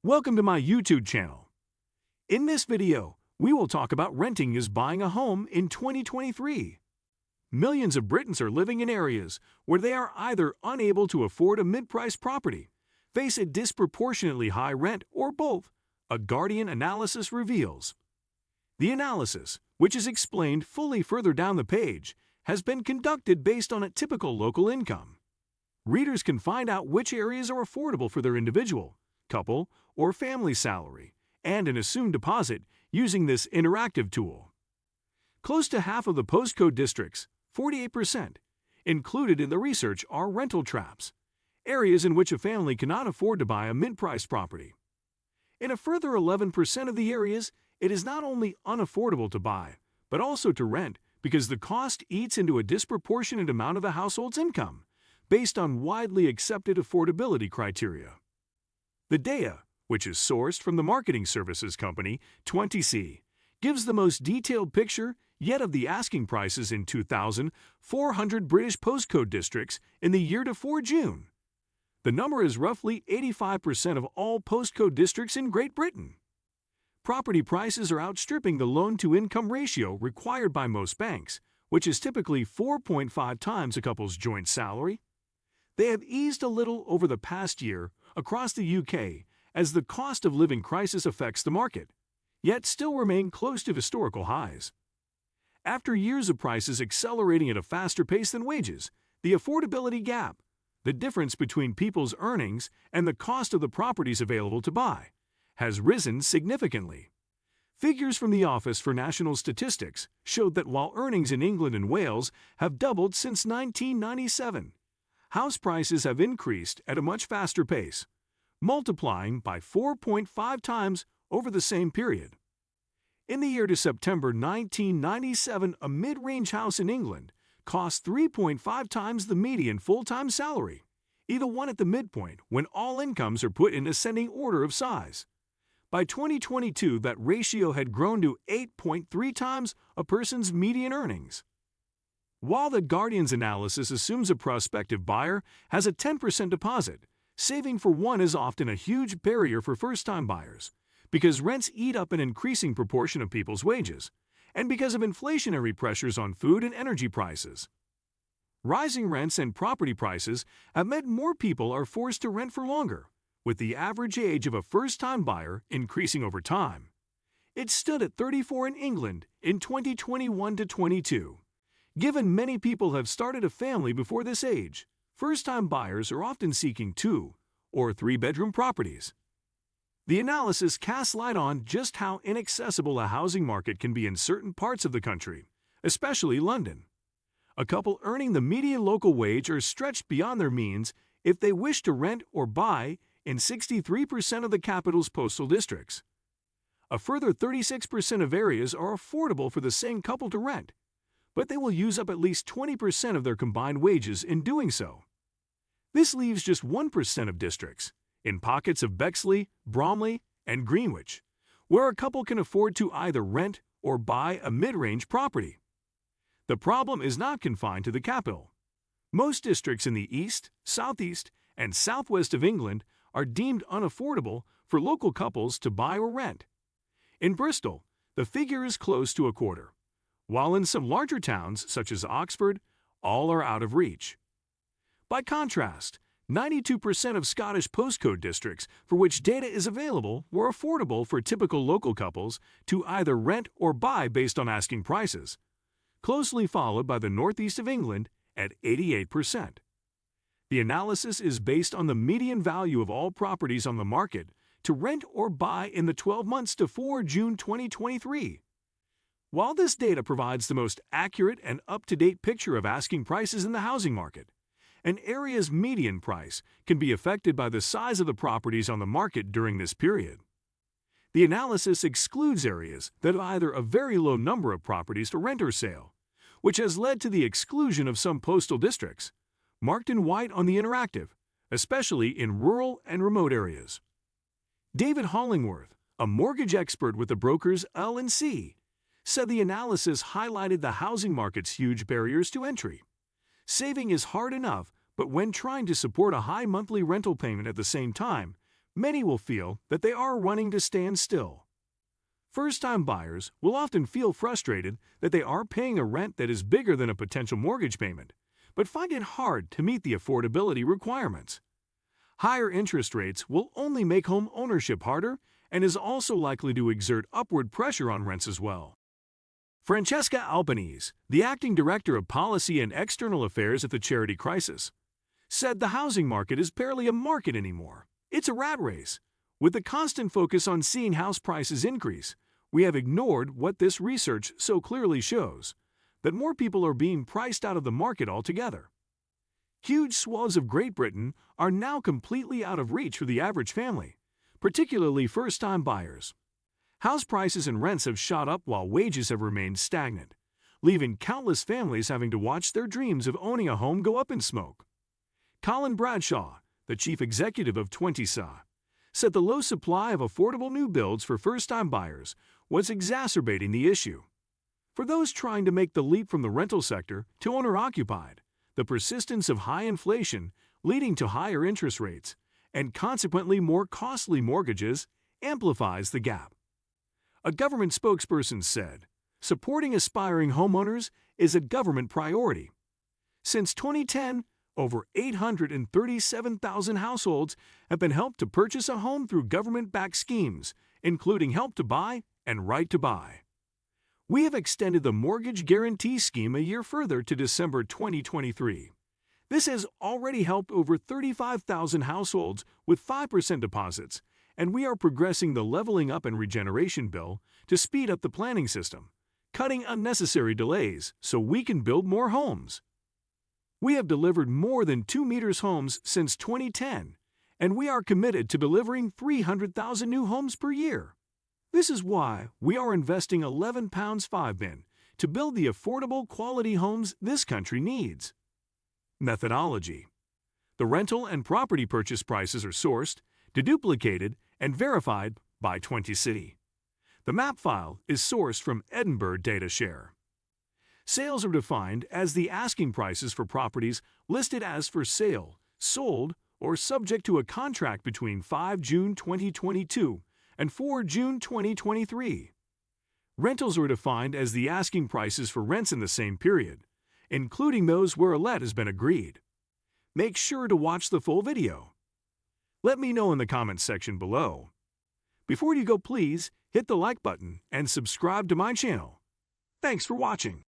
Welcome to my YouTube channel. In this video, we will talk about renting is buying a home in 2023. Millions of Britons are living in areas where they are either unable to afford a mid-priced property, face a disproportionately high rent, or both, a Guardian analysis reveals. The analysis, which is explained fully further down the page, has been conducted based on a typical local income. Readers can find out which areas are affordable for their individual, couple, or family salary, and an assumed deposit using this interactive tool. Close to half of the postcode districts, 48%, included in the research are rental traps, areas in which a family cannot afford to buy a mid-priced property. In a further 11% of the areas, it is not only unaffordable to buy, but also to rent because the cost eats into a disproportionate amount of a household's income, based on widely accepted affordability criteria. The data, which is sourced from the marketing services company 20C, gives the most detailed picture yet of the asking prices in 2,400 British postcode districts in the year to 4 June. The number is roughly 85% of all postcode districts in Great Britain. Property prices are outstripping the loan-to-income ratio required by most banks, which is typically 4.5 times a couple's joint salary. They have eased a little over the past year across the UK as the cost of living crisis affects the market, yet still remain close to historical highs. After years of prices accelerating at a faster pace than wages, the affordability gap, the difference between people's earnings and the cost of the properties available to buy, has risen significantly. Figures from the Office for National Statistics showed that while earnings in England and Wales have doubled since 1997, house prices have increased at a much faster pace, multiplying by 4.5 times over the same period. In the year to September 1997, a mid-range house in England cost 3.5 times the median full-time salary, either one at the midpoint when all incomes are put in ascending order of size. By 2022, that ratio had grown to 8.3 times a person's median earnings. While the Guardian's analysis assumes a prospective buyer has a 10% deposit, saving for one is often a huge barrier for first-time buyers, because rents eat up an increasing proportion of people's wages, and because of inflationary pressures on food and energy prices. Rising rents and property prices have meant more people are forced to rent for longer, with the average age of a first-time buyer increasing over time. It stood at 34 in England in 2021 to 22. Given many people have started a family before this age, first-time buyers are often seeking 2- or 3-bedroom properties. The analysis casts light on just how inaccessible a housing market can be in certain parts of the country, especially London. A couple earning the median local wage are stretched beyond their means if they wish to rent or buy in 63% of the capital's postal districts. A further 36% of areas are affordable for the same couple to rent, but they will use up at least 20% of their combined wages in doing so. This leaves just 1% of districts, in pockets of Bexley, Bromley, and Greenwich, where a couple can afford to either rent or buy a mid-range property. The problem is not confined to the capital. Most districts in the east, southeast, and southwest of England are deemed unaffordable for local couples to buy or rent. In Bristol, the figure is close to a quarter, while in some larger towns, such as Oxford, all are out of reach. By contrast, 92% of Scottish postcode districts for which data is available were affordable for typical local couples to either rent or buy based on asking prices, closely followed by the northeast of England at 88%. The analysis is based on the median value of all properties on the market to rent or buy in the 12 months to 4 June 2023. While this data provides the most accurate and up-to-date picture of asking prices in the housing market, an area's median price can be affected by the size of the properties on the market during this period. The analysis excludes areas that have either a very low number of properties to rent or sale, which has led to the exclusion of some postal districts, marked in white on the interactive, especially in rural and remote areas. David Hollingworth, a mortgage expert with the brokers L&C, said the analysis highlighted the housing market's huge barriers to entry. Saving is hard enough, but when trying to support a high monthly rental payment at the same time, many will feel that they are running to stand still. First-time buyers will often feel frustrated that they are paying a rent that is bigger than a potential mortgage payment, but find it hard to meet the affordability requirements. Higher interest rates will only make home ownership harder and is also likely to exert upward pressure on rents as well. Francesca Albanese, the acting director of policy and external affairs at the Charity Crisis, said the housing market is barely a market anymore. It's a rat race. With the constant focus on seeing house prices increase, we have ignored what this research so clearly shows, that more people are being priced out of the market altogether. Huge swaths of Great Britain are now completely out of reach for the average family, particularly first-time buyers. House prices and rents have shot up while wages have remained stagnant, leaving countless families having to watch their dreams of owning a home go up in smoke. Colin Bradshaw, the chief executive of 20SA, said the low supply of affordable new builds for first-time buyers was exacerbating the issue. For those trying to make the leap from the rental sector to owner-occupied, the persistence of high inflation leading to higher interest rates and consequently more costly mortgages amplifies the gap. A government spokesperson said, "Supporting aspiring homeowners is a government priority." Since 2010, over 837,000 households have been helped to purchase a home through government-backed schemes, including Help to Buy and Right to Buy. We have extended the Mortgage Guarantee Scheme a year further to December 2023. This has already helped over 35,000 households with 5% deposits, and we are progressing the Leveling Up and Regeneration Bill to speed up the planning system, cutting unnecessary delays so we can build more homes. We have delivered more than 2 meters homes since 2010, and we are committed to delivering 300,000 new homes per year. This is why we are investing £11.5 to build the affordable quality homes this country needs. Methodology: the rental and property purchase prices are sourced, deduplicated, and verified by 20City. The map file is sourced from Edinburgh Data Share. Sales are defined as the asking prices for properties listed as for sale, sold, or subject to a contract between 5 June 2022 and 4 June 2023. Rentals are defined as the asking prices for rents in the same period, including those where a let has been agreed. Make sure to watch the full video. Let me know in the comments section below. Before you go, please hit the like button and subscribe to my channel. Thanks for watching.